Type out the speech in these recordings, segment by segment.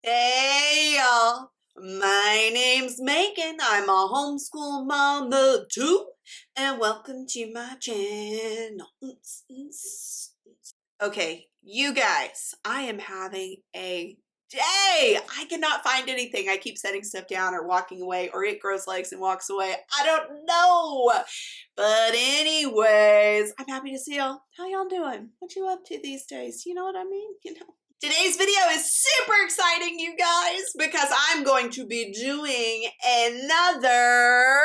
Hey y'all, my name's Megan. I'm a homeschool mama too, and welcome to my channel. Okay, you guys, I am having a day. I cannot find anything. I keep setting stuff down or walking away, or it grows legs and walks away. I don't know. But anyways, I'm happy to see y'all. How y'all doing? What you up to these days? You know what I mean? Today's video is super exciting, you guys, because I'm going to be doing another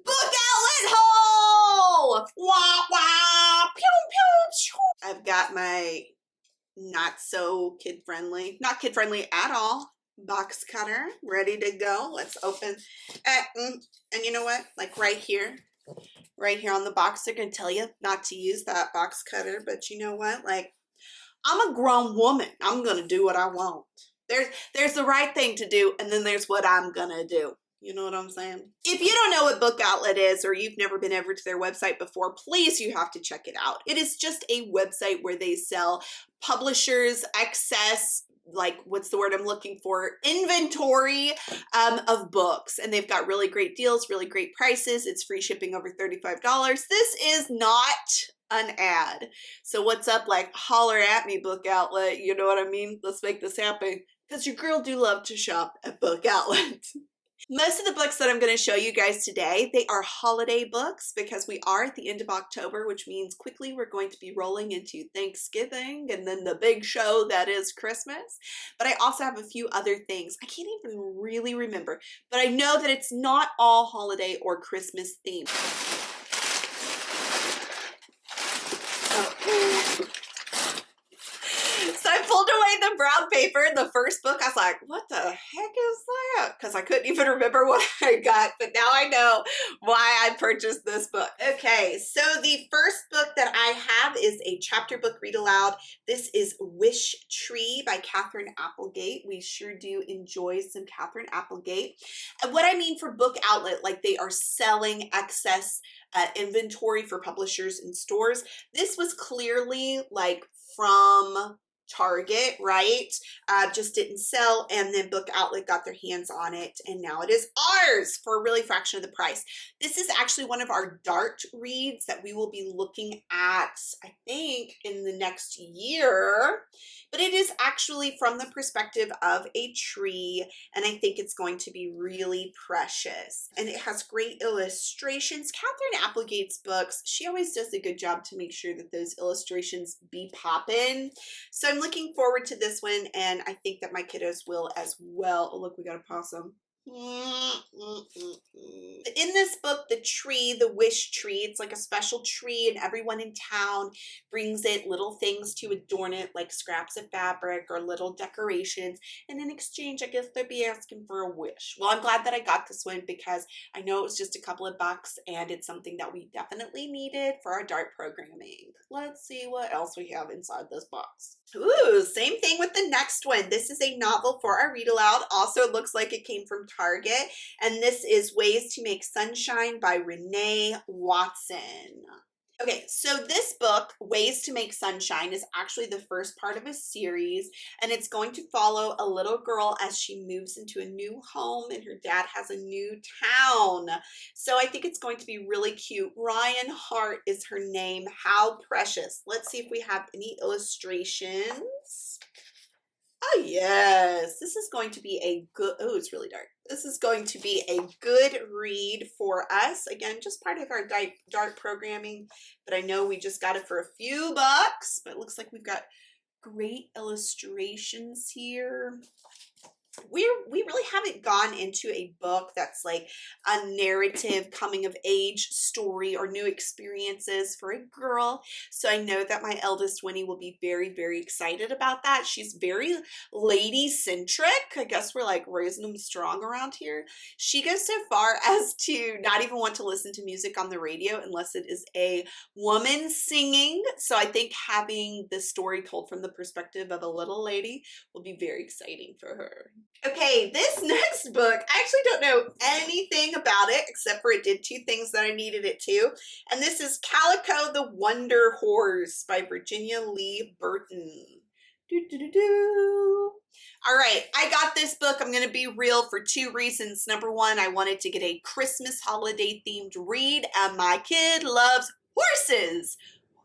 book outlet haul! Wah, wah, pew, pew, pew. I've got my not so kid-friendly, not kid-friendly at all, box cutter ready to go. Let's open. And you know what? Like right here on the box, they're going to tell you not to use that box cutter, but you know what? Like, I'm a grown woman. I'm going to do what I want. There's the right thing to do, and then there's what I'm going to do. You know what I'm saying? If you don't know what Book Outlet is, or you've never been over to their website before, please, you have to check it out. It is just a website where they sell publishers' excess, like, what's the word I'm looking for? Inventory of books. And they've got really great deals, really great prices. It's free shipping over $35. This is not an ad. So what's up? Like, holler at me, Book Outlet. You know what I mean? Let's make this happen. Because your girl do love to shop at Book Outlet. Most of the books that I'm going to show you guys today, they are holiday books because we are at the end of October, which means quickly we're going to be rolling into Thanksgiving and then the big show that is Christmas. But I also have a few other things. I can't even really remember, but I know that it's not all holiday or Christmas themed. So I pulled away the brown paper in the first book. I was like, what the heck is that? Because I couldn't even remember what I got, but now I know why I purchased this book. Okay, so the first book that I have is a chapter book read aloud. This is Wish Tree by Catherine Applegate. We sure do enjoy some Catherine Applegate. And what I mean for Book Outlet, like they are selling excess inventory for publishers and stores. This was clearly like from Target, right? Just didn't sell, and then Book Outlet got their hands on it, and now it is ours for a really fraction of the price. This is actually one of our Dart reads that we will be looking at, I think, in the next year, but it is actually from the perspective of a tree, and I think it's going to be really precious, and it has great illustrations. Catherine Applegate's books, she always does a good job to make sure that those illustrations be poppin'. So I'm looking forward to this one, and I think that my kiddos will as well. Oh, look, we got a possum. In this book, the tree, the wish tree, it's like a special tree, and everyone in town brings it little things to adorn it, like scraps of fabric or little decorations, and in exchange, I guess they'd be asking for a wish. Well, I'm glad that I got this one because I know it was just a couple of bucks, and it's something that we definitely needed for our Dart programming. Let's see what else we have inside this box. Ooh, same thing with the next one. This is a novel for our read aloud. Also, it looks like it came from Target. And this is Ways to Make Sunshine by Renee Watson. Okay, so this book, Ways to Make Sunshine, is actually the first part of a series, and it's going to follow a little girl as she moves into a new home and her dad has a new town. So I think it's going to be really cute. Ryan Hart is her name. How precious. Let's see if we have any illustrations. Oh, yes. This is going to be a good, oh, it's really dark. This is going to be a good read for us. Again, just part of our Dart programming, but I know we just got it for a few bucks, but it looks like we've got great illustrations here. We really haven't gone into a book that's like a narrative coming of age story or new experiences for a girl. So I know that my eldest Winnie will be very, very excited about that. She's very lady centric. I guess we're like raising them strong around here. She goes so far as to not even want to listen to music on the radio unless it is a woman singing. So I think having this story told from the perspective of a little lady will be very exciting for her. Okay, this next book, I actually don't know anything about it except for it did two things that I needed it to. And this is Calico the Wonder Horse by Virginia Lee Burton. All right, I got this book. I'm going to be real for two reasons. Number one, I wanted to get a Christmas holiday themed read, and my kid loves horses.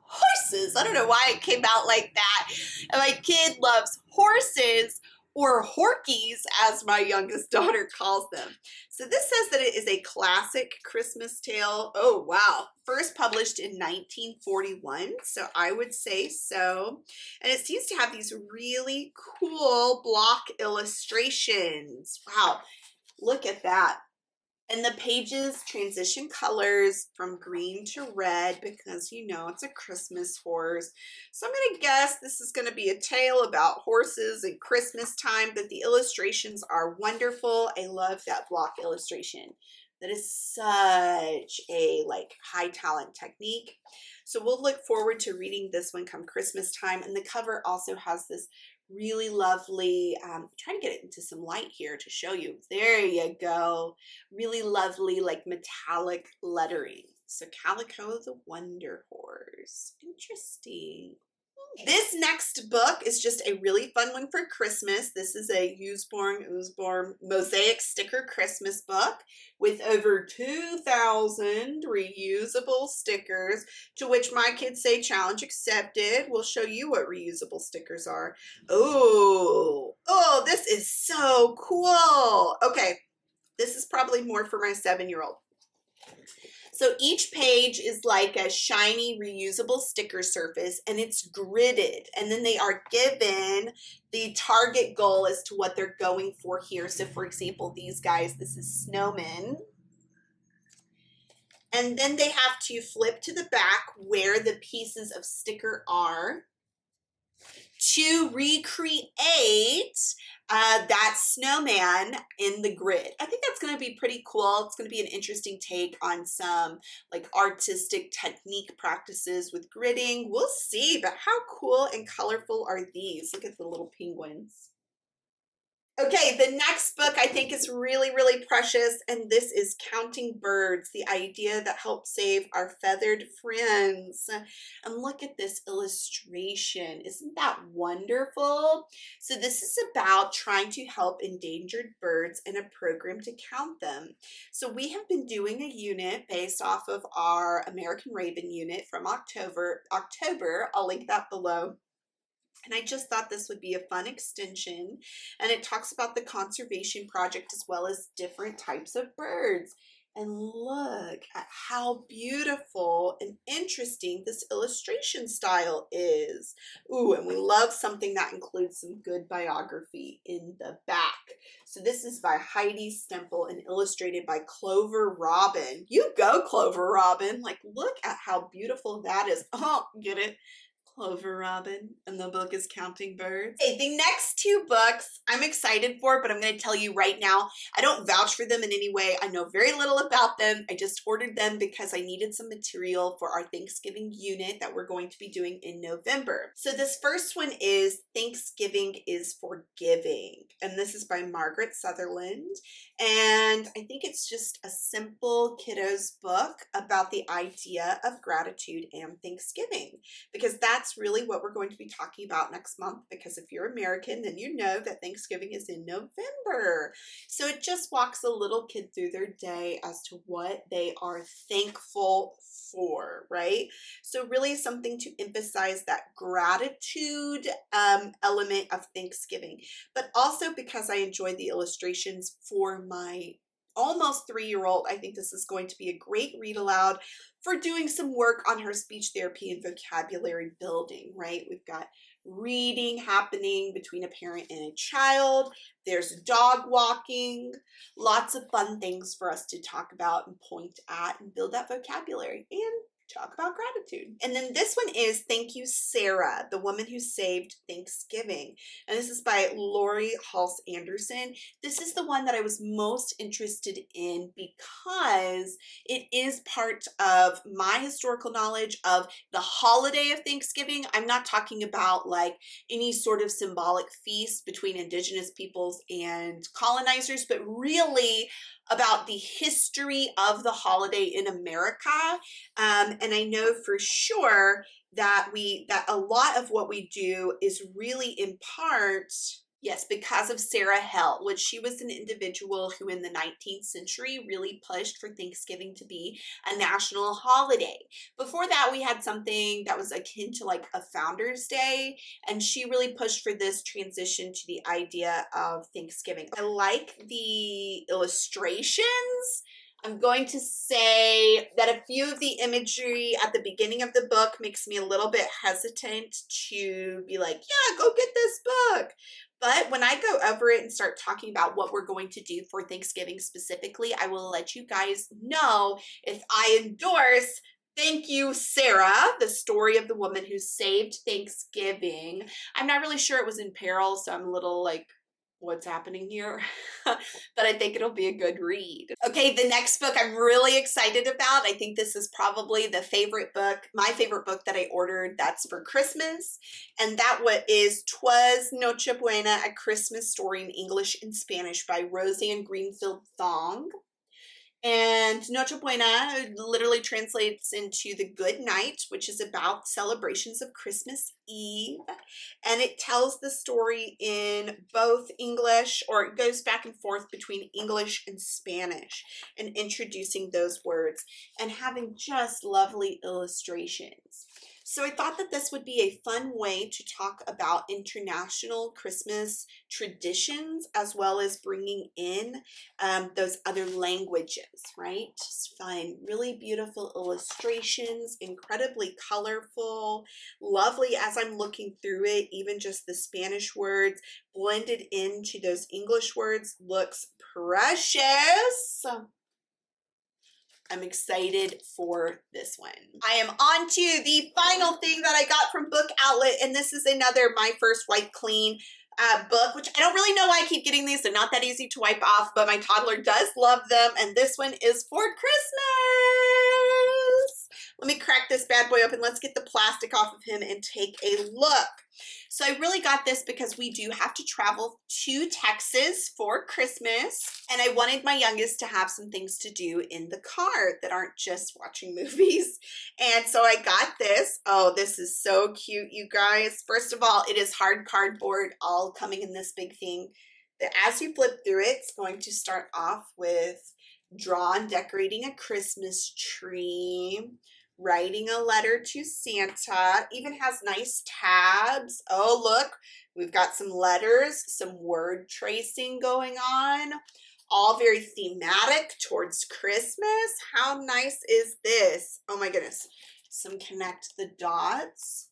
Horses. I don't know why it came out like that. And my kid loves horses, or horkies, as my youngest daughter calls them. So this says that it is a classic Christmas tale. Oh, wow. First published in 1941, so I would say so. And it seems to have these really cool block illustrations. Wow, look at that. And the pages transition colors from green to red because, you know, it's a Christmas horse. So I'm going to guess this is going to be a tale about horses and Christmas time, but the illustrations are wonderful. I love that block illustration. That is such a high talent technique. So we'll look forward to reading this one come Christmas time. And the cover also has this really lovely, trying to get it into some light here to show you. There you go. Really lovely, metallic lettering. So Calico the Wonder Horse. Interesting. This next book is just a really fun one for Christmas. This is a Usborne Mosaic sticker Christmas book with over 2,000 reusable stickers, to which my kids say challenge accepted. We'll show you what reusable stickers are. Oh, this is so cool. Okay, this is probably more for my 7-year-old. So each page is like a shiny reusable sticker surface, and it's gridded, and then they are given the target goal as to what they're going for here. So for example, these guys, this is snowmen. And then they have to flip to the back where the pieces of sticker are to recreate that snowman in the grid. I think that's going to be pretty cool. It's going to be an interesting take on some artistic technique practices with gridding. We'll see, but how cool and colorful are these? Look at the little penguins. Okay, the next book I think is really, really precious, and this is Counting Birds, the idea that helps save our feathered friends. And look at this illustration. Isn't that wonderful? So this is about trying to help endangered birds in a program to count them. So we have been doing a unit based off of our American Raven unit from October. I'll link that below. And I just thought this would be a fun extension. And it talks about the conservation project as well as different types of birds. And look at how beautiful and interesting this illustration style is. Ooh, and we love something that includes some good biography in the back. So this is by Heidi Stempel and illustrated by Clover Robin. You go, Clover Robin. Look at how beautiful that is. Oh, get it? Clover Robin, and the book is Counting Birds. Okay, the next two books I'm excited for, but I'm going to tell you right now, I don't vouch for them in any way. I know very little about them. I just ordered them because I needed some material for our Thanksgiving unit that we're going to be doing in November. So this first one is Thanksgiving is Forgiving, and this is by Margaret Sutherland. And I think it's just a simple kiddos book about the idea of gratitude and Thanksgiving, because that's really what we're going to be talking about next month, because if you're American, then you know that Thanksgiving is in November. So it just walks a little kid through their day as to what they are thankful for, right? So really something to emphasize that gratitude element of Thanksgiving, but also because I enjoy the illustrations for my almost 3-year-old, I think this is going to be a great read aloud for doing some work on her speech therapy and vocabulary building, right? We've got reading happening between a parent and a child. There's dog walking, lots of fun things for us to talk about and point at and build that vocabulary and talk about gratitude. And then this one is Thank You, Sarah, the Woman Who Saved Thanksgiving. And this is by Lori Halse Anderson. This is the one that I was most interested in because it is part of my historical knowledge of the holiday of Thanksgiving. I'm not talking about any sort of symbolic feast between indigenous peoples and colonizers, but really about the history of the holiday in America. And I know for sure that a lot of what we do is really in part, yes, because of Sarah Hell, which she was an individual who in the 19th century really pushed for Thanksgiving to be a national holiday. Before that, we had something that was akin to like a Founder's Day, and she really pushed for this transition to the idea of Thanksgiving. I like the illustrations. I'm going to say that a few of the imagery at the beginning of the book makes me a little bit hesitant to be like, yeah, go get this book. But when I go over it and start talking about what we're going to do for Thanksgiving specifically, I will let you guys know if I endorse Thank You, Sarah, the story of the woman who saved Thanksgiving. I'm not really sure it was in peril, so I'm a little like, what's happening here? But I think it'll be a good read. Okay, the next book I'm really excited about. I think this is probably the favorite book, my favorite book that I ordered that's for Christmas. And that is Twas Noche Buena, A Christmas Story in English and Spanish by Roseanne Greenfield Thong. And Noche Buena literally translates into the good night, which is about celebrations of Christmas Eve. And it tells the story in both English, or it goes back and forth between English and Spanish, and introducing those words and having just lovely illustrations. So I thought that this would be a fun way to talk about international Christmas traditions, as well as bringing in those other languages, right? Just fun, really beautiful illustrations, incredibly colorful, lovely as I'm looking through it. Even just the Spanish words blended into those English words looks precious. I'm excited for this one. I am on to the final thing that I got from Book Outlet, and this is another My First Wipe Clean book, which I don't really know why I keep getting these. They're not that easy to wipe off, but my toddler does love them, and this one is for Christmas. Let me crack this bad boy open. Let's get the plastic off of him and take a look. So I really got this because we do have to travel to Texas for Christmas, and I wanted my youngest to have some things to do in the car that aren't just watching movies. And so I got this. Oh, this is so cute, you guys. First of all, it is hard cardboard, all coming in this big thing. That as you flip through it, it's going to start off with draw and decorating a Christmas tree, writing a letter to Santa, even has nice tabs. Oh, look, we've got some letters, some word tracing going on, all very thematic towards Christmas. How nice is this? Oh my goodness. Some connect the dots.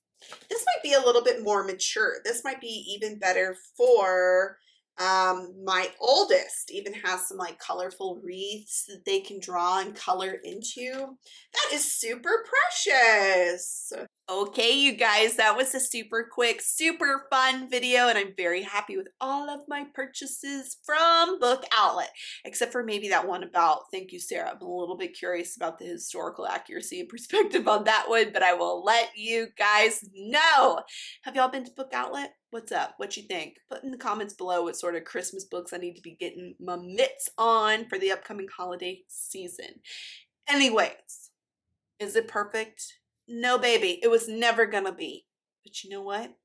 This might be a little bit more mature. This might be even better for my oldest. Even has some like colorful wreaths that they can draw and color into. That is super precious. Okay, you guys, that was a super quick, super fun video, and I'm very happy with all of my purchases from Book Outlet, except for maybe that one about Thank You, Sarah. I'm a little bit curious about the historical accuracy and perspective on that one, but I will let you guys know. Have y'all been to Book Outlet? What's up? What you think? Put in the comments below what sort of Christmas books I need to be getting my mitts on for the upcoming holiday season. Anyways, is it perfect? No, baby, it was never gonna be. But you know what?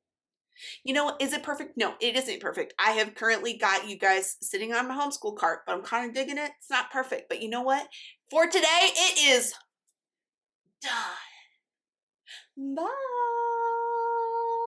You know, is it perfect? No, it isn't perfect. I have currently got you guys sitting on my homeschool cart, but I'm kind of digging it. It's not perfect, but you know what? For today, it is done. Bye.